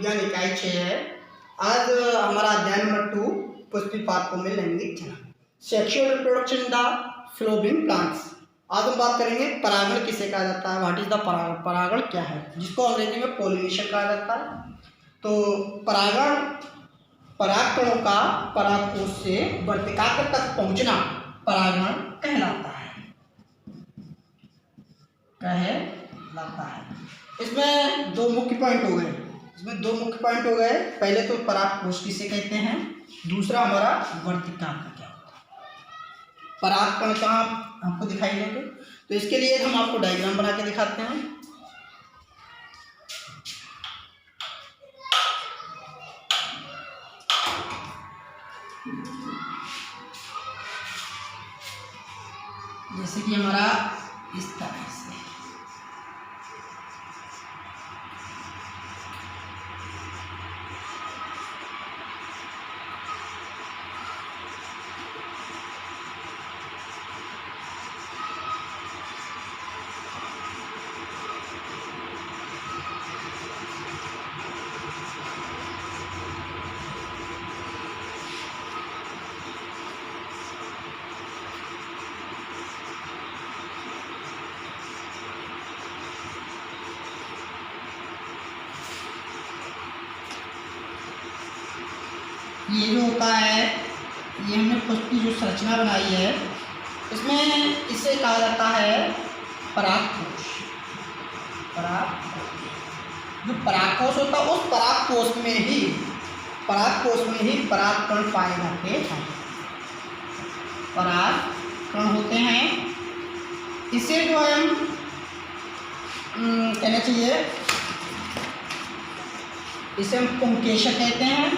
विज्ञान इकाई 6 है। आज हमारा अध्याय नंबर 2 पुष्पी पादपों में लैंगिक जनन, sexual reproduction in the flowering plants. आज हम बात करेंगे परागण किसे कहा जाता है, व्हाट इज द परागण, परागण क्या है, जिसको अंग्रेजी में पॉलिनेशन कहा जाता है। तो परागण परागकणों का परागकोश से वर्तिकाग्र तक पहुंचना परागण कहलाता है। इसमें दो मुख्य पॉइंट हो गए। पहले तो परागकोश किसे कहते हैं, दूसरा हमारा वर्तिकाग्र क्या होता है। परागकण कहाँ हमको दिखाई देंगे, तो इसके लिए हम आपको डायग्राम बना के दिखाते हैं। जैसे कि हमारा इस तरह से ये जो होता है, ये हमने पुष्पी जो संरचना बनाई है, इसमें इसे कहा जाता है परागकोश। जो परागकोश होता है, उस परागकोश में ही परागकण पाए जाते हैं। परागकण होते हैं, इसे जो है हम कहना चाहिए, इसे हम पुंकेसर कहते हैं।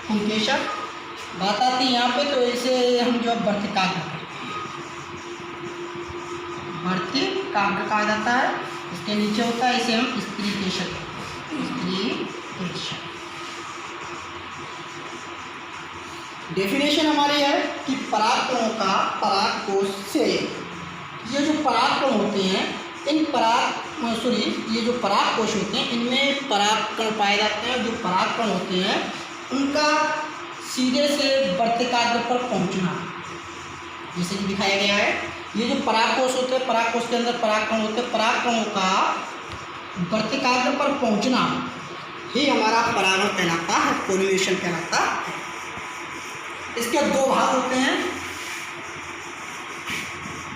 पुंकेसर बात आती है यहाँ पे, तो इसे हम जो वर्तिकाग्र कहा जाता है। इसके नीचे होता है, इसे हम स्त्रीकेसर कहते हैं। डेफिनेशन हमारी है कि परागकणों का परागकोश से, ये जो परागकण होते हैं, ये जो परागकोश होते हैं, इनमें परागकण पाए जाते हैं। जो परागकण होते हैं, उनका सीधे से वर्तिकाग्र पर पहुंचना, जैसे कि दिखाया गया है। ये जो परागकोश होते हैं, परागकोश के अंदर परागकण होते हैं, परागकणों का वर्तिकाग्र पर पहुंचना ही हमारा परागण कहलाता है, पॉलिनेशन कहलाता है। इसके दो भाग होते हैं।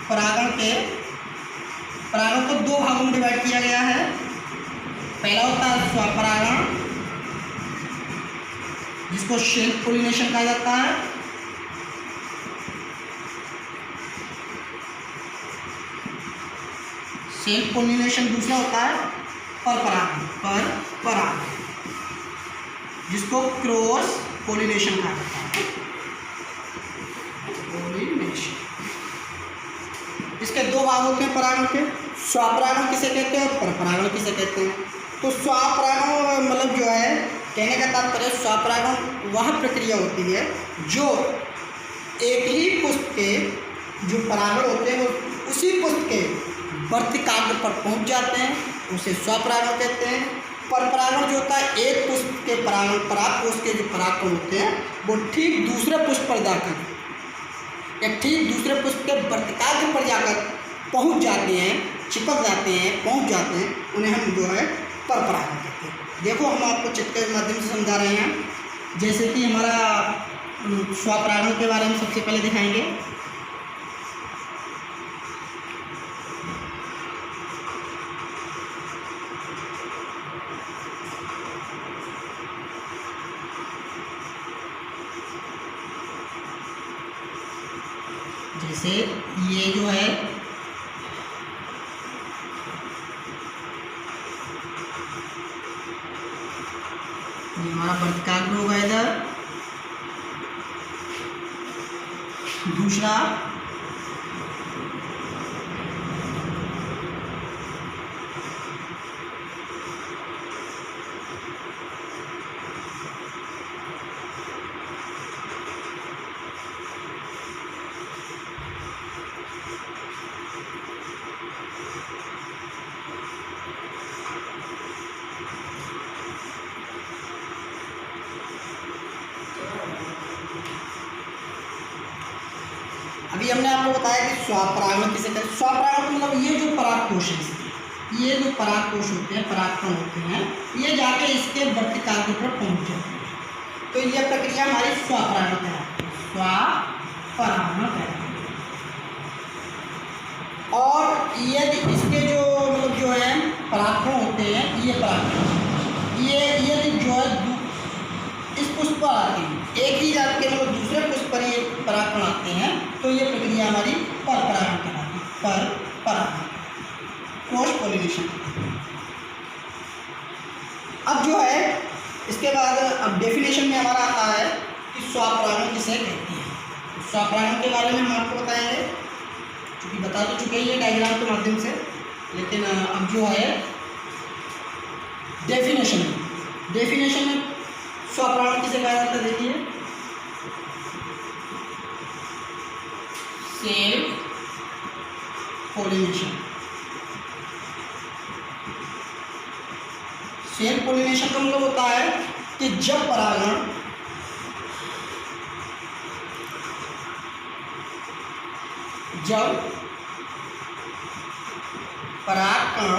परागण को दो भागों में डिवाइड किया गया है। पहला होता है स्वपरागण, जिसको सेल्फ पॉलिनेशन कहा जाता है। Self pollination. दूसरा होता है परपरागण, जिसको क्रॉस पॉलिनेशन कहा जाता है। इसके दो भाग होते हैं परागण के। स्वपरागण किसे कहते हैं और परपरागण किसे कहते हैं। तो स्वपरागण मतलब जो है, कहने का तात्पर्य, स्वपरागण वह प्रक्रिया होती है जो एक ही पुष्प के जो परागण होते हैं, वो उसी पुष्प के वर्तिकाग्र पर पहुंच जाते हैं, उसे स्वपरागण कहते हैं। परपरागण जो होता है, एक पुष्प के परागकोश के जो परागकण होते हैं, वो ठीक दूसरे पुष्प पर जाकर या ठीक दूसरे पुष्प के वर्तिकाग्र पर जाकर पहुंच जाते हैं, चिपक जाते हैं, पहुंच जाते हैं, उन्हें हम जो है परपरागण कहते हैं। देखो, हम आपको चित्र के माध्यम से समझा रहे हैं। जैसे कि हमारा स्वपरागण के बारे में सबसे पहले दिखाएंगे। जैसे ये जो है, ये हमारा वर्तिकाग्र होगा इधर। दूसरा स्वपरागण किसे कहते हैं? स्वपरागण मतलब ये जो परागकोश है, ये जो परागकोश होते हैं, परागकण होते हैं, ये जाके इसके वर्तिकाग्र पर पहुंच जाते हैं। तो ये प्रक्रिया हमारी स्वपरागण कहलाती है, स्वपरागण कहलाती है। और यदि इसके जो मतलब जो है परागकण होते हैं, ये परागकण ये यदि जो है इस पुष्प पर आते हैं, एक ही जात के मतलब दूसरे पुष्प पर ये परागकण आते हैं, तो ये प्रक्रिया हमारी परपरागण कहलाती है, परपरागण, क्रॉस पोलिनेशन। अब जो है इसके बाद अब डेफिनेशन में हमारा आता है कि स्वपरागण किसे कहते हैं। स्वपरागण के बारे में हम आपको बताएंगे, क्योंकि बता तो चुके ही है डायग्राम के माध्यम से, लेकिन अब जो है डेफिनेशन में स्वपरागण किसे कहा जाता है? देखिए, सेल्फ पोलिनेशन। सेल्फ पोलिनेशन का मतलब होता है कि जब परागण परागकण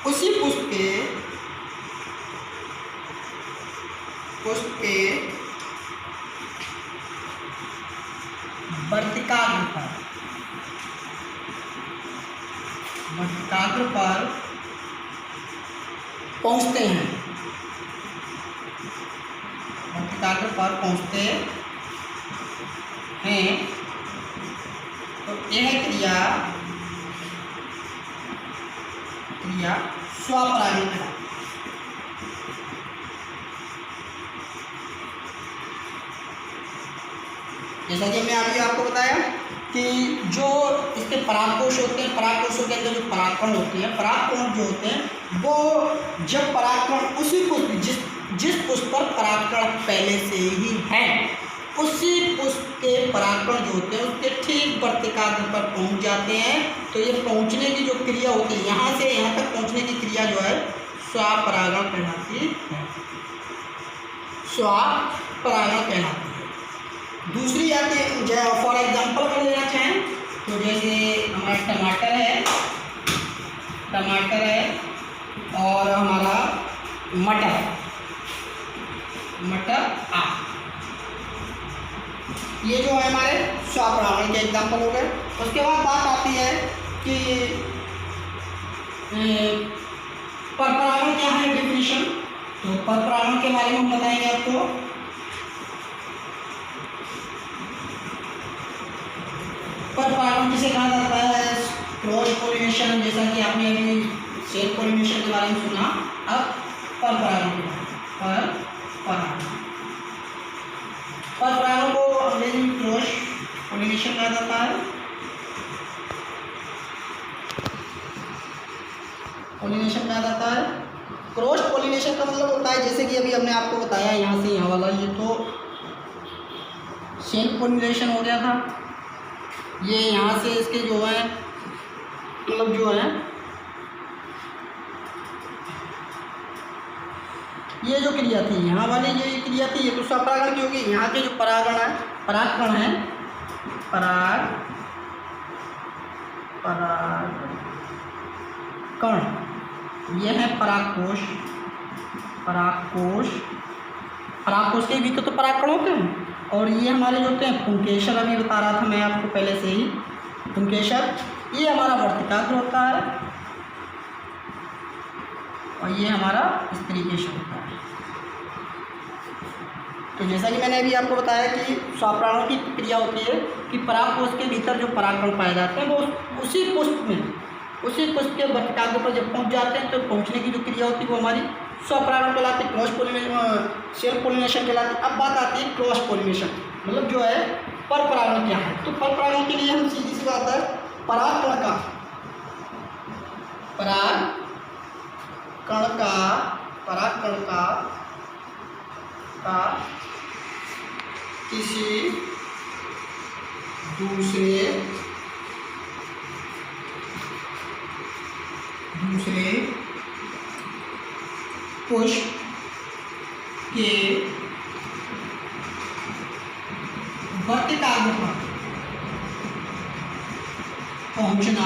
उसी पुष्प के वर्तिकाग्र पर पहुंचते हैं, वर्तिकाग्र पर पहुंचते हैं, तो यह क्रिया स्वपरागण कहलाती है। जैसा कि मैं अभी आपको बताया कि जो इसके परागकोश होते हैं, परागकोशों के अंदर जो परागकण होते हैं, परागकण जो होते हैं वो जब परागकण उसी पुष्प जिस पुष्प पर परागकण पहले से ही है, उसी पुष्प के परागकण जो होते हैं उसके ठीक वर्तिकाग्र पर पहुंच जाते हैं, तो ये पहुंचने की जो क्रिया होती है, यहाँ से यहाँ तक पहुंचने की क्रिया जो है स्वपरागण कहलाती है, स्वपरागण कहलाती है। दूसरी आती है, फॉर एग्जांपल अगर लेना चाहें तो जैसे हमारा टमाटर है और हमारा मटर आ, ये जो है हमारे स्वपरागण के एग्जांपल हो गए। उसके बाद बात आती है कि परपरागण क्या है, डेफिनेशन। तो परपरागण के बारे में हम बताएंगे आपको। परपरागण किसे कहा जाता है? क्रॉस पोलिनेशन, जैसा कि आपने अभी सेल्फ पोलिनेशन के बारे में सुना। अब परपरागण को अंग्रेजी में क्रॉस पोलिनेशन कहा जाता है। पोलिनेशन कहा जाता है। क्रॉस पोलिनेशन का मतलब होता है, जैसे कि अभी हमने आपको बताया यहाँ से यहाँ वाला, ये तो सेल्फ पोलिनेशन हो गया था। ये यहाँ से इसके जो है मतलब जो है ये जो क्रिया थी यहाँ वाली, ये क्रिया थी, ये तो स्वपरागण की होगी। यहाँ के जो परागकण है परागकण, ये है परागकोश के भीतर तो परागकण होते हैं, और ये हमारे जो होते हैं पुंकेसर, अभी बता रहा था मैं आपको पहले से ही, पुंकेसर, ये हमारा वर्तिकाग्र होता है और ये हमारा स्त्रीकेश होता है। तो जैसा कि मैंने अभी आपको बताया कि स्वपरागण की क्रिया होती है कि परागकोश के भीतर जो परागकण पाए जाते हैं वो उसी पुष्प के वर्तिकाग्र पर जब पहुंच जाते हैं, तो पहुंचने की जो क्रिया होती है वो हमारी स्वपरागण कहलाती है, क्रॉस पोलिनेशन, सेल्फ पोलिनेशन कहलाती है। अब बात आती है क्रॉस पोलिनेशन, मतलब जो है परपरागण क्या है। तो परपरागण के लिए हम सीधी सी बात है, परागकण का किसी दूसरे पुष्प के वर्तिकाग्र पर पहुंचना,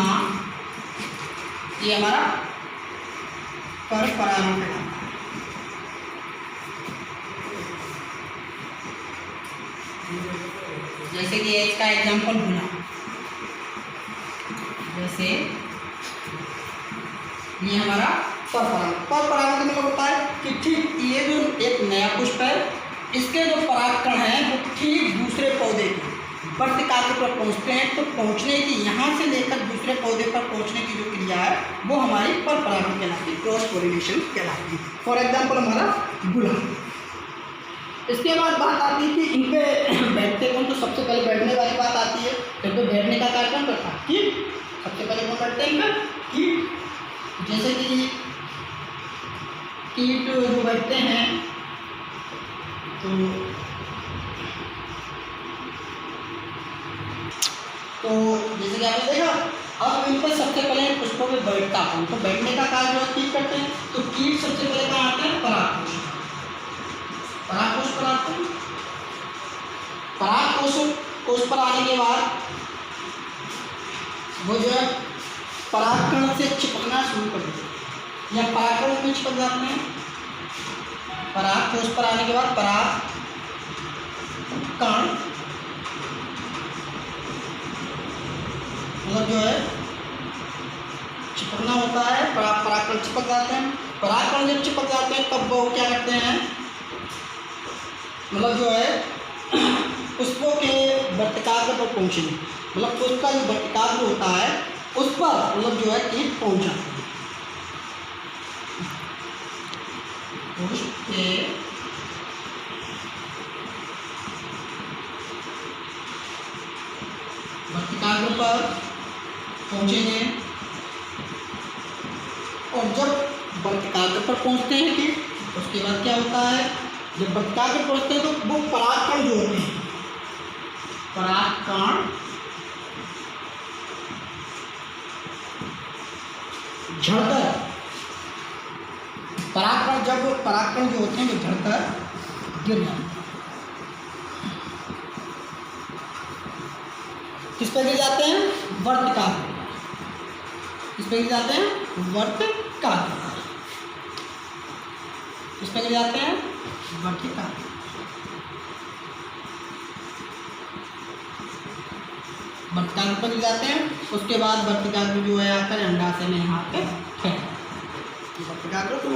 ये हमारा पर परागण कहलाता है। जैसे कि इसका एग्जाम्पल भुना, जैसे ये हमारा पर परागण। पर परागण का मतलब होता है कि ठीक ये जो एक नया पुष्प है, इसके जो परागकण हैं वो ठीक दूसरे पौधे के वर्तिकाग्र पर पहुँचते हैं, तो पहुँचने की यहाँ से लेकर दूसरे पौधे पर पहुँचने की जो क्रिया है वो हमारी पर परागण कहलाती है, क्रॉस पोलिनेशन कहलाती है। फॉर एग्जाम्पल हमारा गुलाब। इसके बाद बात आती है कि इनपे बैठते कौन, तो सबसे पहले बैठने वाली बात आती है। जब तो बैठने का कार्यक्रम करता है कीट, सबसे पहले कौन बैठते हैं इनका, कीट। जैसे कि कीट जो बैठते हैं तो जैसे कि आपने देखा, अब इन पर सबसे पहले पुष्पों में बैठता हूँ, तो बैठने का कार्य जो कीट करते हैं, तो कीट सबसे पहले कहाँ आते हैं, परागकोश। परागकोश पर आते हैं। परागकोश पर आने के बाद वो जो है परागकण से चिपकना शुरू कर देते हैं, या परागकण में चिपक जाते हैं। परागकोश पर आने के बाद परागकण मतलब जो है चिपकना होता है, परागकण चिपक जाते हैं। परागकण जब चिपक जाते हैं तब वो क्या करते हैं, मतलब जो है पुष्पों के वर्तिकाग्र पर पहुँचने, मतलब पुष्प का जो वर्तिकाग्र होता है उस पर मतलब जो है कीट पहुँच जाते हैं। पुष्प के वर्तिकाग्र पर पहुँचेंगे, और जब वर्तिकाग्र पर पहुँचते हैं कि उसके बाद क्या होता है, जब वर्तिकाग्र पर पहुँचते हैं तो वो परागकण जो होते हैं, परागकण झड़कर, परागकण जब परागकण जो होते हैं वो झड़कर गिर जाते हैं। किस पे गिर जाते हैं, वर्तिकाग्र। किस पे गिर जाते हैं, वर्तिकाग्र। किस पे गिर जाते हैं, वर्तिकाग्र। वर्तिकाग्र पर गिर जाते हैं। उसके बाद वर्तिकाग्र जो है आकर अंडाशय में यहाँ पे है, वर्तिकाग्र तो